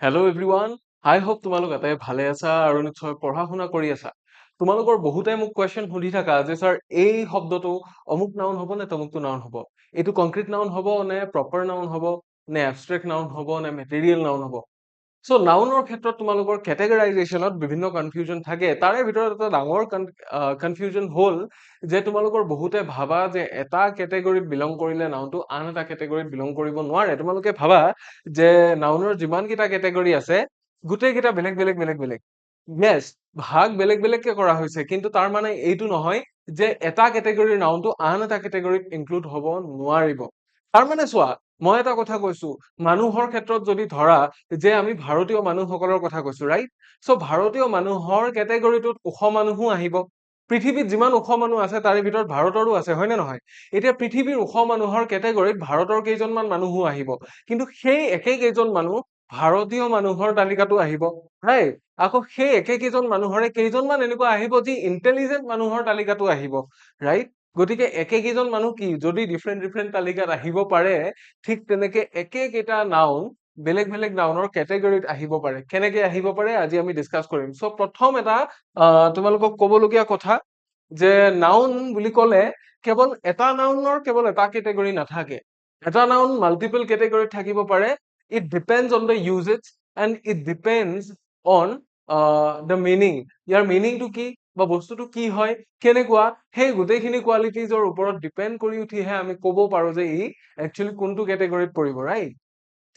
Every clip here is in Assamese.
হেল্ল' এভৰিৱান, আই হোপ তোমালোক এটাই ভালে আছা আৰু নিশ্চয় পঢ়া শুনা কৰি আছা। তোমালোকৰ বহুতে মোক কুৱেশ্যন সুধি থাকা যে ছাৰ এই শব্দটো অমুক নাউন হ'ব নে তমুকটো নাউন হ'ব, এইটো কংক্ৰিট নাউন হ'ব নে প্ৰপাৰ নাউন হ'ব নে এবষ্ট্ৰেক্ট নাউন হ'ব নে মেটেৰিয়েল নাউন হ'ব। চ' নাউনৰ ক্ষেত্ৰত তোমালোকৰ কেটেগৰাইজেশ্যনত বিভিন্ন কনফিউজন থাকে। তাৰে ভিতৰত এটা ডাঙৰ কনফিউজন হ'ল যে তোমালোকৰ বহুতে ভাবা যে এটা কেটেগৰীত বিলং কৰিলে নাউনটো আন এটা কেটেগৰীত বিলং কৰিব নোৱাৰে। তোমালোকে ভাবা যে নাউনৰ যিমানকেইটা কেটেগৰী আছে গোটেইকেইটা বেলেগ বেলেগ বেলেগ বেলেগ। য়েছ, ভাগ বেলেগ বেলেগকে কৰা হৈছে, কিন্তু তাৰ মানে এইটো নহয় যে এটা কেটেগৰীৰ নাউনটো আন এটা কেটেগৰীত ইনক্লুড হ'ব নোৱাৰিব। তাৰ মানে চোৱা, মই এটা কথা কৈছো, মানুহৰ ক্ষেত্ৰত যদি ধৰা যে আমি ভাৰতীয় মানুহসকলৰ কথা কৈছো, ৰাইট? চ' ভাৰতীয় মানুহৰ কেটেগৰীটোত ওখ মানুহো আহিব। পৃথিৱীত যিমান ওখ মানুহ আছে তাৰে ভিতৰত ভাৰতৰো আছে, হয় নে নহয়? এতিয়া পৃথিৱীৰ ওখ মানুহৰ কেটেগৰীত ভাৰতৰ কেইজনমান মানুহো আহিব, কিন্তু সেই একে কেইজন মানুহ ভাৰতীয় মানুহৰ তালিকাতো আহিব, ৰাইট? আকৌ সেই একে কেইজন মানুহৰে কেইজনমান এনেকুৱা আহিব যি ইণ্টেলিজেন্ট মানুহৰ তালিকাতো আহিব, ৰাইট? গতিকে একে কেইজন মানুহ কি যদি ডিফাৰেণ্ট ডিফাৰেণ্ট তালিকাত আহিব পাৰে, ঠিক তেনেকে একে কেইটা নাউন বেলেগ বেলেগ নাউনৰ কেটেগৰীত আহিব পাৰে। কেনেকে আহিব পাৰে আজি আমি ডিছকাছ কৰিম। চ' প্ৰথম এটা তোমালোকক ক'বলগীয়া কথা যে নাউন বুলি ক'লে কেৱল এটা নাউনৰ কেৱল এটা কেটেগৰী নাথাকে। এটা নাউন মাল্টিপল কেটেগৰীত থাকিব পাৰে। It depends on the usage and it depends on the meaning. ইয়াৰ মিনিংটো কি বা বস্তুটো কি হয়, কেনেকুৱা, সেই গোটেইখিনি কোৱালিটিজৰ ওপৰত ডিপেণ্ড কৰি উঠিহে আমি ক'ব পাৰো যে ই একচুৱেলি কোনটো কেটেগৰীত পৰিব, ৰাইট?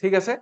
ঠিক আছে।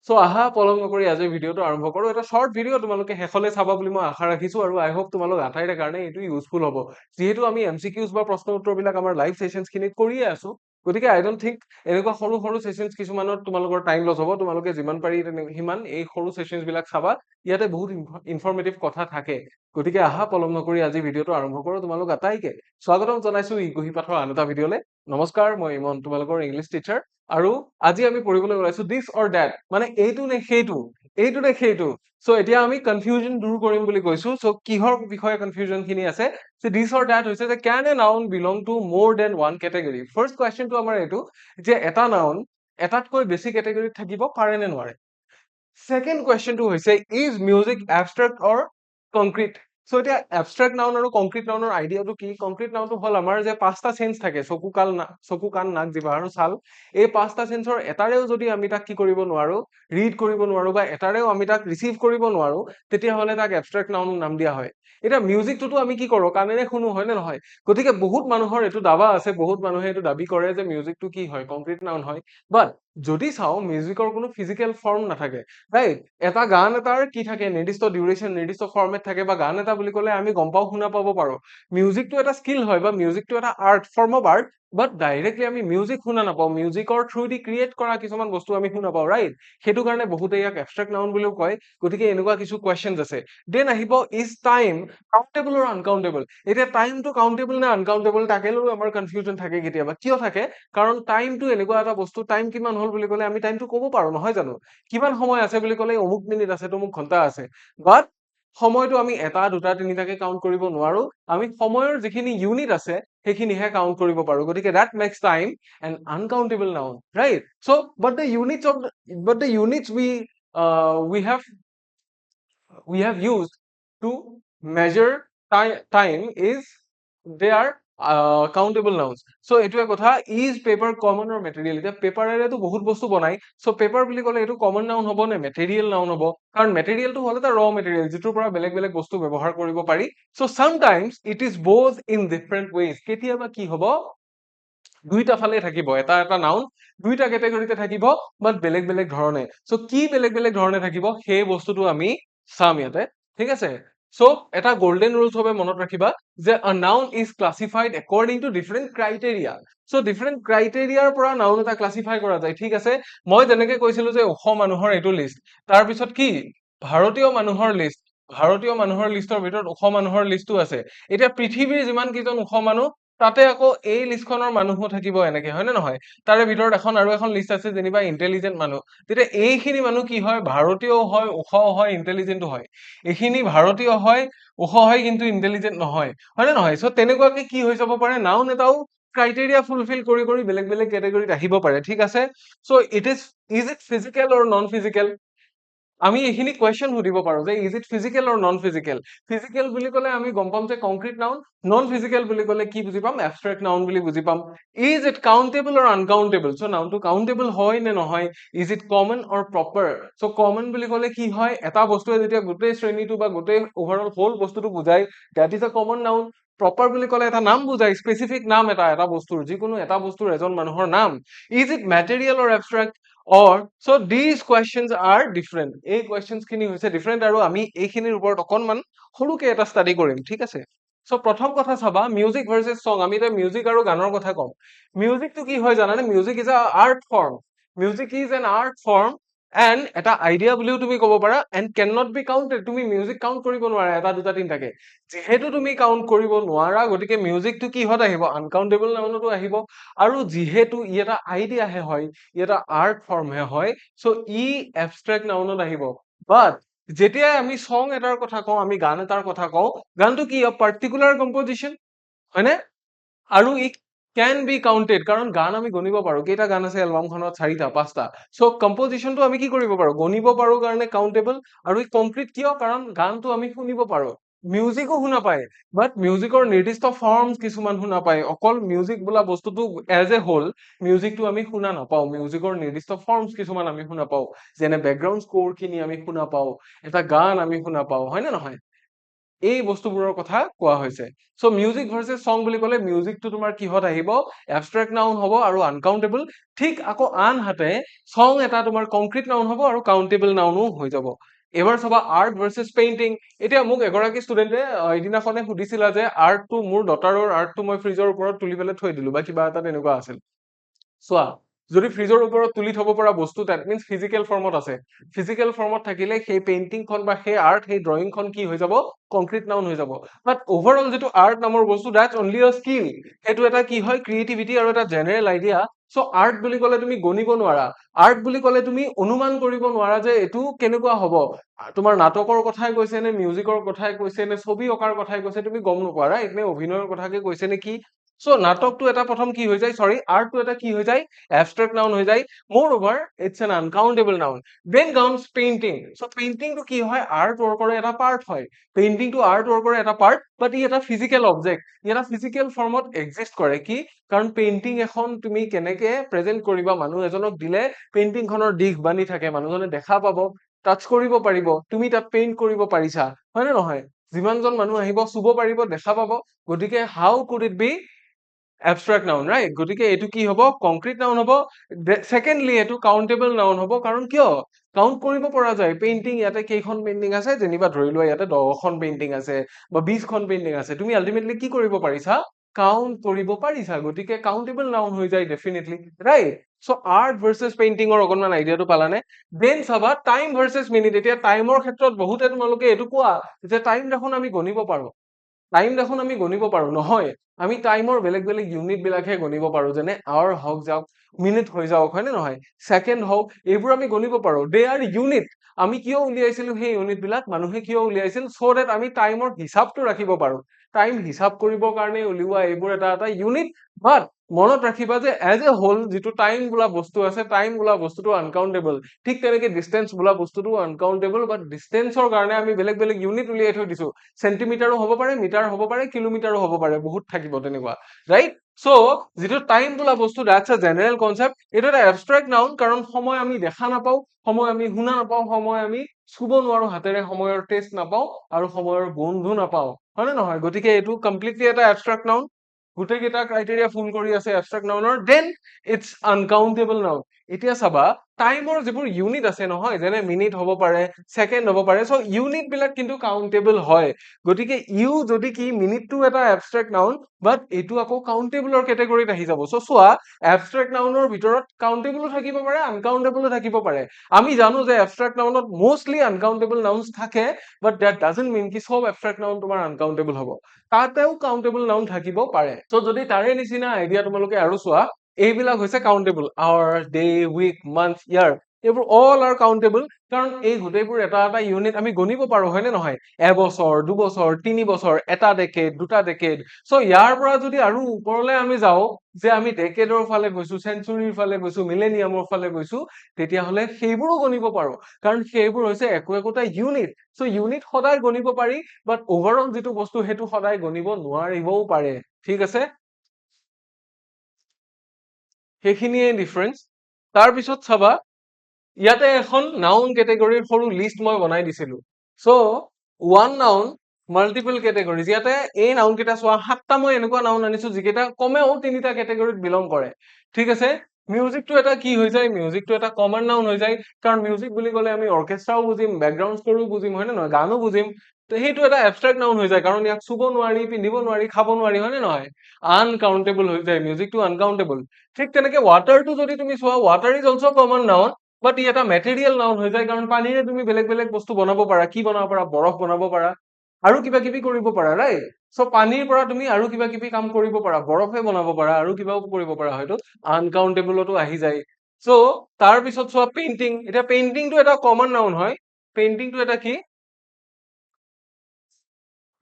চ' আহা পলম নকৰি আজি ভিডিঅ'টো আৰম্ভ কৰো। এটা শৰ্ট ভিডিঅ' তোমালোকে শেষলৈ চাবা বুলি মই আশা ৰাখিছো আৰু আই হোপ তোমালোক আটাইৰে কাৰণে এইটো ইউজফুল হ'ব। যিহেতু আমি MCQs বা প্ৰশ্ন উত্তৰবিলাক আমাৰ লাইভ ছেশ্যনছ খিনিত কৰিয়ে আছো, গতিকে আই ডোন্ট থিংক এনেকুৱা সৰু সৰু ছেশ্যনছ কিছুমানত তোমালোকৰ টাইম লছ হ'ব। তোমালোকে যিমান পাৰি সিমান এই সৰু ছেশ্যনছ বিলাক চাবা, ইয়াতে বহুত ইনফৰ্মেটিভ কথা থাকে। গতিকে আহা পলম নকৰি আজি ভিডিঅ'টো আৰম্ভ কৰো। তোমালোক আটাইকে স্বাগতম জনাইছো ই গুহি পাঠৰ আন এটা ভিডিঅ'লে। নমস্কাৰ, মই ইমন, তোমালোকৰ ইংলিছ টিচাৰ। আৰু আজি আমি পঢ়িবলৈ ওলাইছো দিছ অৰ ডেট, মানে এইটো নে সেইটো, এইটো নে সেইটো। চ' এতিয়া আমি কনফিউজন দূৰ কৰিম বুলি কৈছো। চ' কিহৰ বিষয়ে কনফিউজন খিনি আছে, দিছ অৰ ডেট হৈছে যে কেন এ নাউন বিলং টু মোৰ দেন ওৱান কেটেগৰী। ফাৰ্ষ্ট কুৱেশ্যনটো আমাৰ এইটো যে এটা নাউন এটাতকৈ বেছি কেটেগৰীত থাকিব পাৰে নে নোৱাৰে। ছেকেণ্ড কুৱেশ্যনটো হৈছে is music abstract or concrete. So' এতিয়া এবষ্ট্ৰেক্ট নাউন আৰু কংক্ৰিট নাউনৰ আইডিয়াটো কি? কংক্ৰিট নাউনটো হ'ল আমাৰ যে পাঁচটা চেঞ্চ থাকে, চকু কাণ নাক জিভা আৰু ছাল। এই পাঁচটা চেঞ্চৰ এটাৰেও যদি আমি তাক কি কৰিব নোৱাৰো, ৰিড কৰিব নোৱাৰো, বা এটাৰেও আমি তাক ৰিচিভ কৰিব নোৱাৰো, তেতিয়াহ'লে তাক এবষ্ট্ৰেক্ট নাউন নাম দিয়া হয়। এতিয়া মিউজিকটোতো আমি কি কৰো, কাণেৰে শুনো, হয় নে নহয়? গতিকে বহুত মানুহৰ এইটো দাবা আছে, বহুত মানুহে এইটো দাবী কৰে যে মিউজিকটো কি হয়, কংক্ৰিট নাউন হয়। বাট যদি চাওঁ, মিউজিকৰ কোনো ফিজিকেল ফৰ্ম নাথাকে, ৰাইট? এটা গান এটাৰ কি থাকে, নিৰ্দিষ্ট ডিউৰেশ্যন, নিৰ্দিষ্ট ফৰ্মেট থাকে, বা গান এটা বুলি ক'লে আমি গম পাওঁ, শুনা পাব পাৰো। মিউজিকটো এটা স্কিল হয় বা মিউজিকটো এটা art, form of art, but directly আমি মিউজিক শুনা নাপাওঁ। মিউজিকৰ থ্ৰুদি ক্ৰিয়েট কৰা কিছুমান বস্তু আমি শুনা পাওঁ, ৰাইট? সেইটো কাৰণে বহুতে ইয়াক এবষ্ট্ৰেক্ট নাউন বুলিও কয়। গতিকে এনেকুৱা কিছু কুৱেশ্যনছ আছে। দেন আহিব is time countable or uncountable. এতিয়া টাইমটো কাউণ্টেবল নে আনকাউণ্টেবল তাকে লৈ আমাৰ কনফিউজন থাকে কেতিয়াবা। কিয় থাকে? কাৰণ টাইমটো এনেকুৱা এটা বস্তু, টাইম কিমান হ'ল বুলি ক'লে আমি টাইমটো ক'ব পাৰো, নহয় জানো? কিমান সময় আছে বুলি ক'লে অমুক মিনিট আছে, তমুক ঘন্টা আছে। বাট সময়টো আমি এটা দুটা তিনিটাকে কাউণ্ট কৰিব নোৱাৰো। আমি সময়ৰ যিখিনি ইউনিট আছে সেইখিনিহে কাউণ্ট কৰিব পাৰো। গতিকে that makes time an uncountable noun, right? So but the units we have used to measure time is they are countable nouns. So এইটোৱে কথা, is paper common or material? এতিয়া পেপাৰেৰেতো বহুত বস্তু বনাই। So পেপাৰ বুলি ক'লে এইটো কমন নাউন হ'ব নে মেটেৰিয়েল নাউন হ'ব? কাৰণ মেটেৰিয়েলটো হ'ল এটা ৰ মেটেৰিয়েল, যিটোৰ পৰা বেলেগ বেলেগ বস্তু ব্যৱহাৰ কৰিব পাৰি। So sometimes it is both in different ways. কেতিয়াবা কি হ'ব, দুইটা ফালে থাকিব, এটা এটা নাউন দুইটা কেটেগৰীতে থাকিব, বাট বেলেগ বেলেগ ধৰণে। চ' কি বেলেগ বেলেগ ধৰণে থাকিব সেই বস্তুটো আমি চাম ইয়াতে, ঠিক আছে? চ' এটা গল্ডেন ৰুলছ হবে মনত ৰাখিবা যে a noun is classified according to different criteria. So' different ক্ৰাইটেৰিয়াৰ পৰা নাউন এটা ক্লাছিফাই কৰা যায়, ঠিক আছে? মই যেনেকে কৈছিলো যে ওখ মানুহৰ এইটো লিষ্ট, তাৰপিছত কি ভাৰতীয় মানুহৰ লিষ্ট, ভাৰতীয় মানুহৰ লিষ্টৰ ভিতৰত ওখ মানুহৰ লিষ্টটো আছে। এতিয়া পৃথিৱীৰ যিমান কেইজন ওখ মানুহ, তাতে আকৌ এই লিষ্টখনৰ মানুহো থাকিব এনেকে, হয় নে নহয়? তাৰে ভিতৰত আৰু এখন লিষ্ট আছে যেনিবা ইণ্টেলিজেন্ট মানুহ। তেতিয়া এইখিনি মানুহ কি হয়, ভাৰতীয় হয়, ওখও হয়, ইণ্টেলিজেন্টো হয়। এইখিনি ভাৰতীয় হয়, ওখ হয়, কিন্তু ইণ্টেলিজেন্ট নহয়, হয় নে নহয়? চ' তেনেকুৱাকে কি হৈ যাব পাৰে, নাউন এটাও ক্ৰাইটেৰিয়া ফুলফিল কৰি কৰি বেলেগ বেলেগ কেটেগৰীত আহিব পাৰে, ঠিক আছে? So' is it physical or non physical? আমি এইখিনি কুৱেশ্যন সুধিব পাৰো যে is it physical or non physical. Physical বুলি ক'লে আমি গম পাম যে কংক্ৰিট নাউন, নন ফিজিকেল বুলি ক'লে কি বুজি পাম, এবষ্ট্ৰেক্ট নাউন বুলি বুজি পাম। Is it countable or uncountable, so' নাউনটো কাউণ্টেবল হয় নে নহয়, is it common or proper. So' common বুলি ক'লে কি হয়, এটা বস্তুৱে যেতিয়া গোটেই শ্ৰেণীটো বা গোটেই অভাৰঅল হোল বস্তুটো বুজাই, that is a common noun. Proper বুলি ক'লে এটা নাম বুজাই, স্পেচিফিক নাম এটা বস্তুৰ, যিকোনো এটা বস্তুৰ এজন মানুহৰ নাম। Is it material or abstract or so these questions are different, এই questions খিনি হৈছে different আৰু আমি এইখিনিৰ ওপৰত অকনমান সৰুকে এটা study কৰিম, ঠিক আছে। so প্ৰথম কথা চাবা music versus song, আমি এতিয়া music আৰু গানৰ কথা কম। music টো কি হয় জানানে, music is a art form, music is an art form and এটা idea বুলিও তুমি ক'ব পাৰা and cannot be counted, তুমি music count কৰিব নোৱাৰা এটা দুটা তিনটাকে। যিহেতু তুমি count কৰিব নোৱাৰা, গতিকে music টো কিহত আহিব, uncountable নাউনতো আহিব। আৰু যিহেতু ই এটা আইডিয়াহে হয়, ই এটা আৰ্ট ফৰ্মহে হয়, চ' ই এবষ্ট্ৰেক্ট নাউনত আহিব। বাট যেতিয়াই আমি চং এটাৰ কথা কওঁ, আমি গান এটাৰ কথা কওঁ, গানটো কি পাৰ্টিকুলাৰ কম্পজিশ্যন, হয়নে? আৰু ই কেন বি কাউন্টেড, কাৰণ গান আমি গণিব পাৰো, কেইটা গান আছে এলবামখনত, 4টা 5টা। চ' কম্পজিশ্যনটো আমি কি কৰিব পাৰো, গণিব পাৰো কাৰণে কাউন্টেবল। আৰু ই কংক্ৰিট কিয়, কাৰণ গানটো আমি শুনিব পাৰো, মিউজিকো শুনা পায়। বাট মিউজিকৰ নিৰ্দিষ্ট ফৰ্ম কিছুমান শুনা পায়, অকল মিউজিক বোলা বস্তুটো এজ এ হোল মিউজিকটো আমি শুনা নাপাওঁ, মিউজিকৰ নিৰ্দিষ্ট ফৰ্মছ কিছুমান আমি শুনা পাওঁ, যেনে বেকগ্ৰাউণ্ড স্ক'ৰ খিনি আমি শুনা পাওঁ, এটা গান আমি শুনা পাওঁ, হয় নে নহয়? এই বস্তুবোৰৰ কথা কোৱা হৈছে। চ' মিউজিক ভাৰ্চেছ চং বুলি ক'লে মিউজিকটো তোমাৰ কিহত আহিব, এবষ্ট্ৰেক্ট নাউন হ'ব আৰু আনকাউণ্টেবল। ঠিক আকৌ আনহাতে চং এটা তোমাৰ কংক্ৰিট নাউন হ'ব আৰু কাউণ্টেবল নাউনো হৈ যাব। এবাৰ চাবা আৰ্ট ভাৰ্চেছ পেইন্টিং। এতিয়া মোক এগৰাকী ষ্টুডেণ্টে এদিনাখনে সুধিছিলা যে আৰ্টটো, মোৰ ডটাৰৰ আৰ্টটো মই ফ্ৰিজৰ ওপৰত তুলি পেলাই থৈ দিলো বা কিবা এটা তেনেকুৱা আছিল। চোৱা, যদি ফ্ৰিজৰ ওপৰত তুলি থব পৰা বস্তু, দেট মিনছ ফিজিকেল ফৰ্মত আছে। ফিজিকেল ফৰ্মত থাকিলে সেই পেইন্টিংখন বা সেই আৰ্ট, সেই ড্ৰয়িংখন কি হৈ যাব, কংক্ৰিট নাউন হৈ যাব। বাট অভাৰঅল যিটো আৰ্ট নামৰ বস্তু, দেটছ অনলি আ স্কিল, সেইটো এটা কি হয়, ক্ৰিয়েটিভিটি আৰু এটা জেনেৰেল আইডিয়া। চ' আৰ্ট বুলি ক'লে তুমি গণিব নোৱাৰা, আৰ্ট বুলি ক'লে তুমি অনুমান কৰিব নোৱাৰা যে এইটো কেনেকুৱা হ'ব। তোমাৰ নাটকৰ কথাই কৈছে নে, মিউজিকৰ কথাই কৈছে নে, ছবি অঁকাৰ কথাই কৈছে, তুমি গম নোপোৱা, ৰাইট? নে অভিনয়ৰ কথাকে কৈছে নে কি। চ' নাটকটো এটা প্ৰথম কি হৈ যায়, চৰি আৰ্টটো এটা কি হৈ যায়, এবষ্ট্ৰেক্ট নাউন হৈ যায়। Moreover it's an uncountable noun. Then comes painting. So' পেইন্টিংটো কি হয়, আৰ্ট ৱৰ্কৰে এটা পাৰ্ট হয়। পেইন্টিংটো আৰ্ট ৱৰ্কৰে এটা পাৰ্ট, বাট ই এটা ফিজিকেল অবজেক্ট, ই এটা ফিজিকেল ফৰ্মত এক্সিষ্ট কৰে। কি কাৰণ পেইন্টিং এখন তুমি কেনেকে প্ৰেজেন্ট কৰিবা, মানুহ এজনক দিলে পেইন্টিংখনৰ দিশ বান্ধি থাকে, মানুহজনে দেখা পাব, টাচ কৰিব পাৰিব, তুমি তাত পেইন্ট কৰিব পাৰিছা, হয় নে নহয়? যিমানজন মানুহ আহিব, চুব পাৰিব, দেখা পাব, গতিকে how could it be abstract noun, right? গতিকে এইটো কি হ'ব, কংক্ৰিট নাউন হ'ব। ছেকেণ্ডলি এইটো কাউণ্টেবল নাউন হ'ব, কাৰণ কিয়, কাউণ্ট কৰিব পৰা যায়। পেইন্টিং ইয়াতে কেইখন পেইন্টিং আছে, যেনিবা ধৰি লোৱা ইয়াতে 10খন পেইন্টিং আছে বা 20খন পেইন্টিং আছে, তুমি আল্টিমেটলি কি কৰিব পাৰিছা, কাউণ্ট কৰিব পাৰিছা, গতিকে কাউণ্টেবল নাউন হৈ যায় ডেফিনেটলি, ৰাইট? চ' আৰ্ট ভাৰ্চেছ পেইন্টিঙৰ অকনমান আইডিয়াটো পালানে? দেন চাবা টাইম ভাৰ্চেছ মিনিট। এতিয়া টাইমৰ ক্ষেত্ৰত বহুতে তোমালোকে এইটো কোৱা যে টাইম দেখোন আমি গণিব পাৰো, টাইম দেখোন আমি গণিব পাৰো। নহয়, আমি টাইমৰ বেলেগ বেলেগ ইউনিট বিলাকহে গণিব পাৰো, যেনে আৱাৰ হওক যাওক, মিনিট হৈ যাওক, হয় নে নহয়, ছেকেণ্ড হওক, এইবোৰ আমি গণিব পাৰো, দে আৰ ইউনিট। আমি কিয় উলিয়াইছিলো সেই ইউনিট বিলাক, মানুহে কিয় উলিয়াইছিল, চ' দেট আমি টাইমৰ হিচাপটো ৰাখিব পাৰো। টাইম হিচাপ কৰিবৰ কাৰণে উলিওৱা এইবোৰ এটা এটা ইউনিট। বাট মনত ৰাখিবা যে এজ এ হোল যিটো টাইম বোলা বস্তু আছে, টাইম বোলা বস্তুটো আনকাউণ্টেবল। ঠিক তেনেকে ডিষ্টেন্স বোলা বস্তুটো আনকাউণ্টেবল, বাট ডিষ্টেন্সৰ কাৰণে আমি বেলেগ বেলেগ ইউনিট উলিয়াই থৈ দিছো। চেণ্টিমিটাৰো হ'ব পাৰে, মিটাৰ হ'ব পাৰে, কিলোমিটাৰো হ'ব পাৰে, বহুত থাকিব তেনেকুৱা, ৰাইট? চ' যিটো টাইম বোলা বস্তু, দ্যাটছ এ জেনেৰেল কনচেপ্ট। এইটো এটা এবষ্ট্ৰেক্ট নাউন, কাৰণ সময় আমি দেখা নাপাওঁ, সময় আমি শুনা নাপাওঁ, সময় আমি চুব নোৱাৰো হাতেৰে, সময়ৰ টেষ্ট নাপাওঁ আৰু সময়ৰ গোন্ধো নাপাওঁ, হয় নে নহয়? গতিকে এইটো কমপ্লিটলি এটা এবষ্ট্ৰেক্ট নাউন, গোটেইকেইটা ক্ৰাইটেৰিয়া ফুল কৰি আছে এবষ্ট্ৰেক্ট নাউনৰ। Then it's uncountable noun. এতিয়া চাবা টাইমৰ যিবোৰ ইউনিট আছে নহয়, যেনে মিনিট হ'ব পাৰে, ছেকেণ্ড হ'ব পাৰে, চ' ইউনিট বিলাক কিন্তু কাউণ্টেবল হয়। গতিকে ইউ যদি কি, মিনিটটো এটা এবষ্ট্ৰেক্ট নাউন, বাট এইটো আকৌ কাউণ্টেবলৰ কেটেগৰীত আহি যাব। চ' চোৱা, এবষ্ট্ৰেক্ট নাউনৰ ভিতৰত কাউণ্টেবলো থাকিব পাৰে, আনকাউণ্টেবলো থাকিব পাৰে। আমি জানো যে এবষ্ট্ৰেক্ট নাউনত মোষ্টলি আনকাউণ্টেবল নাউনছ থাকে, বাট দেট ডাজন্ট মিন কি চব এবষ্ট্ৰেক্ট নাউন তোমাৰ আনকাউণ্টেবল হ'ব, তাতেও কাউণ্টেবল নাউন থাকিব পাৰে। চ' যদি তাৰে নিচিনা আইডিয়া তোমালোকে আৰু চোৱা, এইবিলাক হৈছে countable, hour, day, week, month, year, এইবোৰ all are countable কাৰণ এই গোটেইবোৰ এটা এটা ইউনিট আমি গণিব পাৰো হয়নে নহয় এবছৰ দুবছৰ 3 বছৰ এটা ডেকেড দুটা ডেকেড সো ইয়াৰ পৰা যদি আৰু ওপৰলৈ আমি যাও যে আমি ডেকেডৰ ফালে গৈছো সেঞ্চুৰীৰ ফালে গৈছো মিলেনিয়ামৰ ফালে গৈছো তেতিয়াহলে সেইবোৰো গণিব পাৰো কাৰণ সেইবোৰ হৈছে একোটা ইউনিট সো ইউনিট সদায় গণিব পাৰি বাট ওভাৰঅল যেটো বস্তু হেতু সদায় গণিব নোৱাৰিবও পাৰে ঠিক আছে সেইখিনিয়ে ডিফাৰেন্স তাৰ পিছত চাবা ইয়াতে এখন নাউন কেটেগৰীৰ সৰু লিষ্ট মই বনাই দিছিলো so one noun multiple categories ইয়াতে এই নাউন কেইটা চোৱা সাতটা মই এনেকুৱা নাউন আনিছো যিকেইটা কমেও তিনিটা কেটেগৰীত বিলং কৰে ঠিক আছে মিউজিকটো এটা কি হৈ যায় মিউজিকটো এটা কমন নাউন হৈ যায় কাৰণ মিউজিক বুলি ক'লে আমি অৰ্কেষ্ট্ৰাও বুজিম বেকগ্ৰাউণ্ড স্কোৰো বুজিম হয় নে নহয় গানো বুজিম তো সেইটো এটা এবষ্ট্ৰেক্ট নাউন হৈ যায় কাৰণ ইয়াক চুব নোৱাৰি পিন্ধিব নোৱাৰি খাব নোৱাৰি হয় নে নহয় আনকাউন্টেবল হৈ যায় মিউজিকটো আনকাউন্টেবল ঠিক তেনেকে ৱাটাৰটো যদি তুমি চোৱা water is also common noun but ই এটা মেটেৰিয়েল নাউন হৈ যায় কাৰণ পানীৰে তুমি বেলেগ বেলেগ বস্তু বনাব পাৰা কি বনাব পাৰা বৰফ বনাব পাৰা আৰু কিবা কিবি কৰিব পাৰা ৰাইট সো পানীৰ পৰা তুমি আৰু কিবা কিবি কাম কৰিব পাৰা বৰফে বনাব পাৰা আৰু কিবাও কৰিব পাৰা হয়তো আনকাউন্টেবলতো আহি যায় সো তাৰ পিছত চোৱা পেইন্টিং এটা পেইন্টিংটো এটা কমন নাউন হয় পেইন্টিংটো এটা কি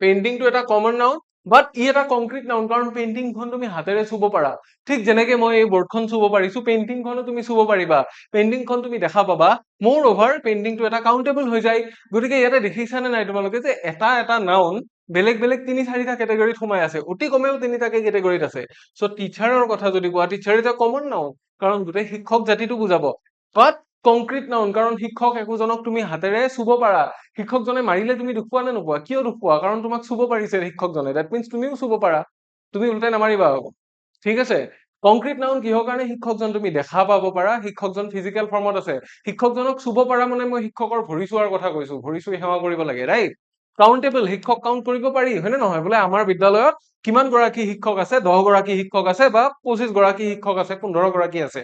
পেইন্টিংটো এটা কমন নাউন বাট ই এটা কংক্ৰিট নাউন কাৰণ পেইন্টিংখন তুমি হাতেৰে চুব পাৰা ঠিক যেনেকে মই এই বৰ্ডখন চুব পাৰিছো পেইন্টিংখনো তুমি চুব পাৰিবা পেইন্টিংখন তুমি দেখা পাবা মোৰ অভাৰ পেইন্টিংটো এটা কাউন্টেবল হৈ যায় গতিকে ইয়াতে দেখিছানে নাই তোমালোকে যে এটা এটা নাউন বেলেগ বেলেগ তিনি চাৰিটা কেটেগৰীত সোমাই আছে অতি কমেও তিনিটাকে কেটেগৰীত আছে সো টিচাৰৰ কথা যদি কোৱা teacher is a common noun কাৰণ গোটেই শিক্ষক জাতিটো বুজাব বাট কংক্ৰিট নাউন কাৰণ শিক্ষক একোজনক তুমি হাতেৰে চুব পাৰা শিক্ষকজনে মাৰিলে তুমি দুখ পোৱা নে নোপোৱা কিয় দুখ পোৱা কাৰণ তোমাক চুব পাৰিছে শিক্ষকজনে দ্যাট মিন্স তুমিও চুব পাৰা তুমি উল্টাই নামাৰিবা আকৌ ঠিক আছে কংক্ৰিট নাউন কিহৰ কাৰণে শিক্ষকজন তুমি দেখা পাব পাৰা শিক্ষকজন ফিজিকেল ফৰ্মত আছে শিক্ষকজনক চুব পাৰা মানে মই শিক্ষকৰ ভৰি চোৱাৰ কথা কৈছো ভৰি চুই সেৱা কৰিব লাগে ৰাইট কাউন্টেবল শিক্ষক কাউন্ট কৰিব পাৰি হয়নে নহয় বোলে আমাৰ বিদ্যালয়ত কিমান গৰাকী শিক্ষক আছে 10 গৰাকী শিক্ষক আছে বা 25 গৰাকী শিক্ষক আছে 15 গৰাকী আছে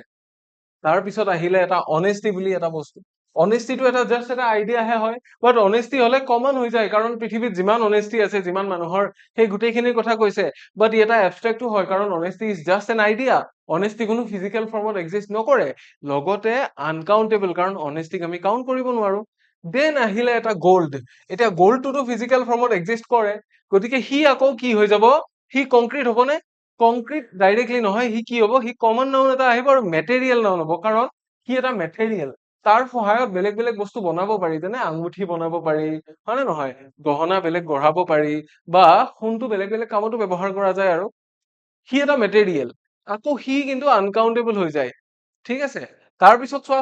তাৰ পিছত আহিলে এটা অনেষ্টি বুলি এটা বস্তু অনেষ্টিটো এটা জাস্ট এটা আইডিয়াহে হয় বাট অনেষ্টি হলে কমন হৈ যায় কাৰণ পৃথিৱীত যিমান অনেষ্টি আছে যিমান মানুহৰ সেই গোটেইখিনিৰ কথা কৈছে বাট ই এটা এবষ্ট্ৰেক্টো হয় কাৰণ অনেষ্টি ইজ জাস্ট এন আইডিয়া অনেষ্টি কোনো ফিজিকেল ফৰ্মত এক্সিষ্ট নকৰে লগতে আনকাউন্টেবল কাৰণ অনেষ্টিক আমি কাউন্ট কৰিব নোৱাৰো দেন আহিলে এটা গোল্ড এতিয়া গোল্ডটোতো ফিজিকেল ফৰ্মত এক্সিষ্ট কৰে গতিকে সি আকৌ কি হৈ যাব সি কংক্ৰিট হবনে কংক্ৰিট ডাইৰেক্টলি নহয় সি কি হ'ব সি কমন নাউন এটা আহিব আৰু মেটেৰিয়েল নাউন হ'ব কাৰণ সি এটা মেটেৰিয়েল তাৰ সহায়ত বেলেগ বেলেগ বস্তু বনাব পাৰি যেনে আঙুঠি বনাব পাৰি হয় নে নহয় গহনা বেলেগ গঢ়াব পাৰি বা সোণটো বেলেগ বেলেগ কামতো ব্যৱহাৰ কৰা যায় আৰু সি এটা মেটেৰিয়েল আকৌ সি কিন্তু আনকাউন্টেবল হৈ যায় ঠিক আছে তাৰ পিছত চোৱা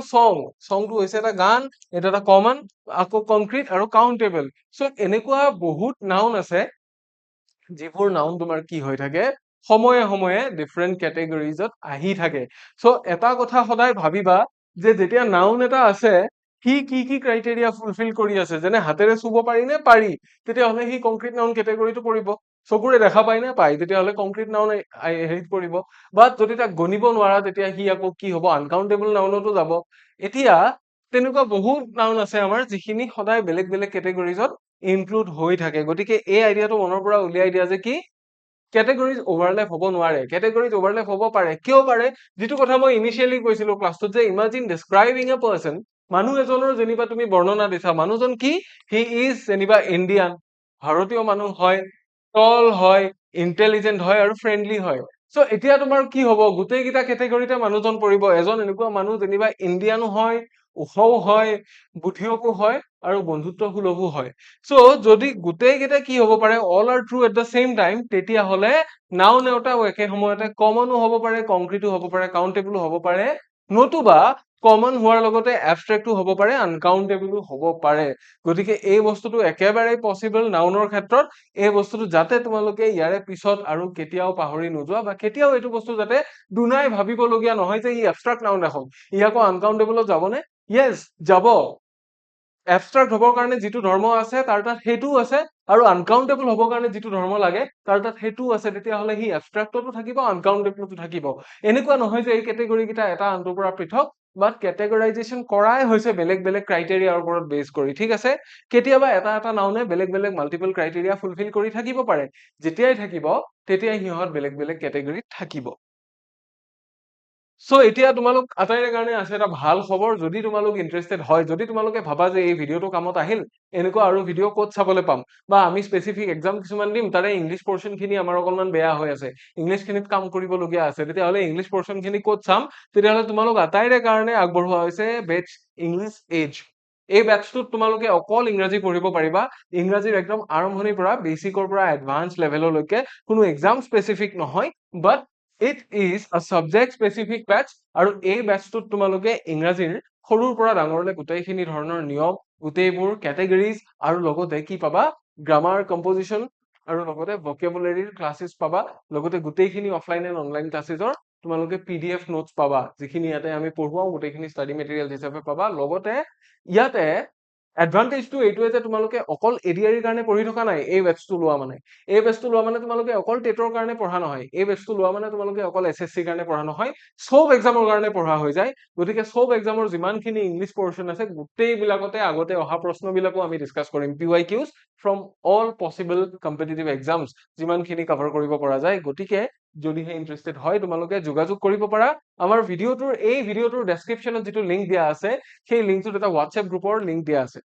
চংটো হৈছে এটা গান এটা এটা কমন আকৌ কংক্ৰিট আৰু কাউন্টেবল সো এনেকুৱা বহুত নাউন আছে যিবোৰ নাউন তোমাৰ কি হৈ থাকে সময়ে সময়ে ডিফাৰেন্ট কেটেগৰিজত আহি থাকে সো এটা কথা সদায় ভাবিবা যে যেতিয়া নাউন এটা আছে সি কি কি ক্ৰাইটেৰিয়া ফুলফিল কৰি আছে যেনে হাতেৰে চুব পাৰি নে পাৰি তেতিয়াহ'লে সি কংক্ৰিট নাউন কেটেগৰীটো পৰিব চকুৰে দেখা পাই নে পাই তেতিয়াহ'লে কংক্ৰিট নাউন হেৰিত পৰিব বাট যদি তাক গণিব নোৱাৰা তেতিয়া সি আকৌ কি হ'ব আনকাউন্টেবল নাউনতো যাব এতিয়া তেনেকুৱা বহুত নাউন আছে আমাৰ যিখিনি সদায় বেলেগ বেলেগ কেটেগৰিজত ইনক্লুড হৈ থাকে গতিকে এই আইডিয়াটো মনৰ পৰা উলিয়াই দিয়া যে কি কেটেগৰিজ অভাৰলেপ হ'ব নোৱাৰে কেটেগৰিজ অভাৰলেপ হ'ব পাৰে কিয় পাৰে যিটো কথা মই ইনিচিয়েলি কৈছিলো ক্লাছটোত যে ইমাজিন ডেছক্ৰাইবিং এ পাৰ্চন মানুহ এজনৰ যেনিবা তুমি বৰ্ণনা দিছা মানুহজন কি হি ইজ যেনিবা ইণ্ডিয়ান ভাৰতীয় মানুহ হয় টল হয় ইণ্টেলিজেন্ট হয় আৰু ফ্ৰেণ্ডলি হয় সো এতিয়া তোমাৰ কি হ'ব গোটেইকেইটা কেটেগৰীতে মানুহজন পৰিব এজন এনেকুৱা মানুহ যেনিবা ইণ্ডিয়ানো হয় ওখও হয় বুদ্ধিয়কো হয় আৰু বন্ধুত্ব সুলভো হয় সো যদি গোটেইকেইটা কি হ'ব পাৰে all are true at the same time তেতিয়াহ'লে নাউন এটাও একে সময়তে কমনো হ'ব পাৰে কংক্ৰিটো হ'ব পাৰে কাউন্টেবলো হ'ব পাৰে নতুবা কমন হোৱাৰ লগতে এবষ্ট্ৰেক্টো হ'ব পাৰে আনকাউন্টেবলো হ'ব পাৰে গতিকে এই বস্তুটো একেবাৰে পচিবল নাউনৰ ক্ষেত্ৰত এই বস্তুটো যাতে তোমালোকে ইয়াৰে পিছত আৰু কেতিয়াও পাহৰি নোযোৱা বা কেতিয়াও এইটো বস্তু যাতে দুনাই ভাবিবলগীয়া নহয় যে ই এবষ্ট্ৰেক্ট নাউন এখন ই আকৌ আনকাউন্টেবলত যাবনে য়েছ যাব এবষ্ট্ৰেক্ট হ'বৰ কাৰণে যিটো ধৰ্ম আছে তাৰ তাত সেইটোও আছে আৰু আনকাউন্টেবল হ'বৰ কাৰণে যিটো ধৰ্ম লাগে তাৰ তাত সেইটোও আছে তেতিয়াহ'লে সি এবষ্ট্ৰেক্টতো থাকিব আনকাউন্টেবলতো থাকিব এনেকুৱা নহয় যে এই কেটেগৰী কেইটা এটা আনটোৰ পৰা পৃথক বাট কেটেগৰাইজেশ্যন কৰাই হৈছে বেলেগ বেলেগ ক্ৰাইটেৰিয়াৰ ওপৰত বেছ কৰি ঠিক আছে কেতিয়াবা এটা এটা নাউনে বেলেগ বেলেগ মাল্টিপল ক্ৰাইটেৰিয়া ফুলফিল কৰি থাকিব পাৰে যেতিয়াই থাকিব তেতিয়াই সিহঁত বেলেগ বেলেগ কেটেগৰীত থাকিব সো এতিয়া তোমালোক আটাইৰে কাৰণে আছে এটা ভাল খবৰ যদি তোমালোক ইন্টাৰেষ্টেড হয় যদি তোমালোকে ভাবা যে এই ভিডিঅ'টো কামত আহিল এনেকুৱা আৰু ভিডিঅ' ক'ত চাবলৈ পাম বা আমি স্পেচিফিক এক্সাম কিছুমান দিম তাৰে ইংলিছ পৰ্চন খিনি আমাৰ অকণমান বেয়া হৈ আছে ইংলিছ খিনিত কাম কৰিবলগীয়া আছে তেতিয়াহ'লে ইংলিছ পৰ্চন খিনি ক'ত চাম তেতিয়াহ'লে তোমালোক আটাইৰে কাৰণে আগবঢ়োৱা হৈছে বেটছ ইংলিছ এজ এই বেটছটোত তোমালোকে অকল ইংৰাজী পঢ়িব পাৰিবা ইংৰাজীৰ একদম আৰম্ভণিৰ পৰা বেচিকৰ পৰা এডভান্স লেভেললৈকে কোনো এক্সাম স্পেচিফিক নহয় but it is a subject specific batch আৰু এই বেটচটোত তোমালোকে ইংৰাজীৰ সৰুৰ পৰা ডাঙৰলৈ গোটেইখিনি ধৰণৰ নিয়ম গোটেইবোৰ কেটেগৰিজ আৰু লগতে কি পাবা গ্ৰামাৰ কম্পজিশন আৰু লগতে ভকেবুলাৰীৰ ক্লাसेছ পাবা লগতে গোটেইখিনি অফলাইন এণ্ড অনলাইন ক্লাছেছৰ তোমালোকে PDF নোটছ পাবা যিখিনি ইয়াতে আমি পঢ়ুৱাও গোটেইখিনি ষ্টাডি মেটেৰিয়েল হিচাপে পাবা লগতে ইয়াতে এডভান্টেজটো এইটোৱে যে তোমালোকে অকল এডিআৰিৰ কাৰণে পঢ়ি থকা নাই এই বেটচটো লোৱা মানে এই বেটচটো লোৱা মানে তোমালোকে অকল টেটৰ কাৰণে পঢ়া নহয় এই বেটচটো লোৱা মানে তোমালোকে অকল SSC কাৰণে পঢ়া নহয় সব এক্সামৰ কাৰণে পঢ়া হৈ যায় গতিকে সব এক্সামৰ যিমানখিনি ইংলিছ পৰ্চন আছে গোটেইবিলাকতে আগতে অহা প্ৰশ্নবিলাকো আমি ডিছকাছ কৰিম PYQs from all possible competitive exams যিমানখিনি কভাৰ কৰিব পৰা যায় গতিকে যদিহে ইন্টাৰেষ্টেড হয় তোমালোকে যোগাযোগ কৰিব পাৰা আমাৰ ভিডিঅ'টোৰ ডেছক্ৰিপশ্যনত যিটো লিংক দিয়া আছে সেই লিংকটোত এটা হোৱাটছএপ গ্ৰুপৰ লিংক দিয়া আছে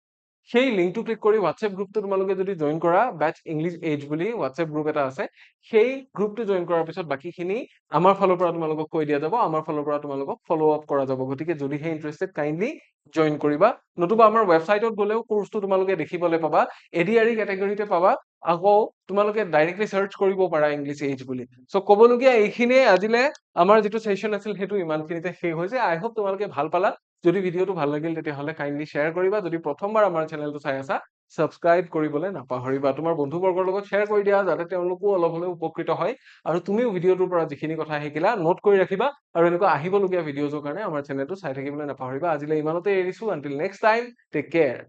সেই লিংকটো ক্লিক কৰি হোৱাটছএপ গ্ৰুপটো তোমালোকে যদি জইন কৰা বেটছ ইংলিছ এজ বুলি হোৱাটছএপ গ্ৰুপ এটা আছে সেই গ্ৰুপটো জইন কৰাৰ পিছত বাকিখিনি আমাৰ ফালৰ পৰা তোমালোকক কৈ দিয়া যাব আমাৰ ফালৰ পৰা তোমালোকক ফলো আপ কৰা যাব গতিকে যদিহে ইন্টাৰেষ্টেড কাইণ্ডলি জইন কৰিবা নতুবা আমাৰ ৱেবছাইটত গ'লেও কোৰ্চটো তোমালোকে দেখিবলৈ পাবা এডিআৰি কেটেগৰীতে পাবা আকৌ তোমালোকে ডাইৰেক্টলি সাৰ্চ কৰিব পাৰা ইংলিছ এজ বুলি সো ক'বলগীয়া এইখিনিয়ে আজিলে আমাৰ যিটো সেশন আছিল সেইটো ইমানখিনিতে শেষ হৈছে আই হোপ তোমালোকে ভাল পালা যদি ভিডিঅ'টো ভাল লাগিল তেতিয়াহ'লে কাইণ্ডলি শ্বেয়াৰ কৰিবা যদি প্ৰথমবাৰ আমাৰ চেনেলটো চাই আছা সাবস্ক্ৰাইব কৰিবলৈ নাপাহৰিবা তোমাৰ বন্ধুবৰ্গৰ লগত শ্বেয়াৰ কৰি দিয়া যাতে তেওঁলোকো অলপ হ'লেও উপকৃত হয় আৰু তুমিও ভিডিঅ'টোৰ পৰা যিখিনি কথা শিকিলা নোট কৰি ৰাখিবা আৰু এনেকুৱা আহিবলগীয়া ভিডিঅ'জৰ কাৰণে আমাৰ চেনেলটো চাই থাকিবলৈ নাপাহৰিবা আজিলৈ ইমানতে এৰিছো until next time take care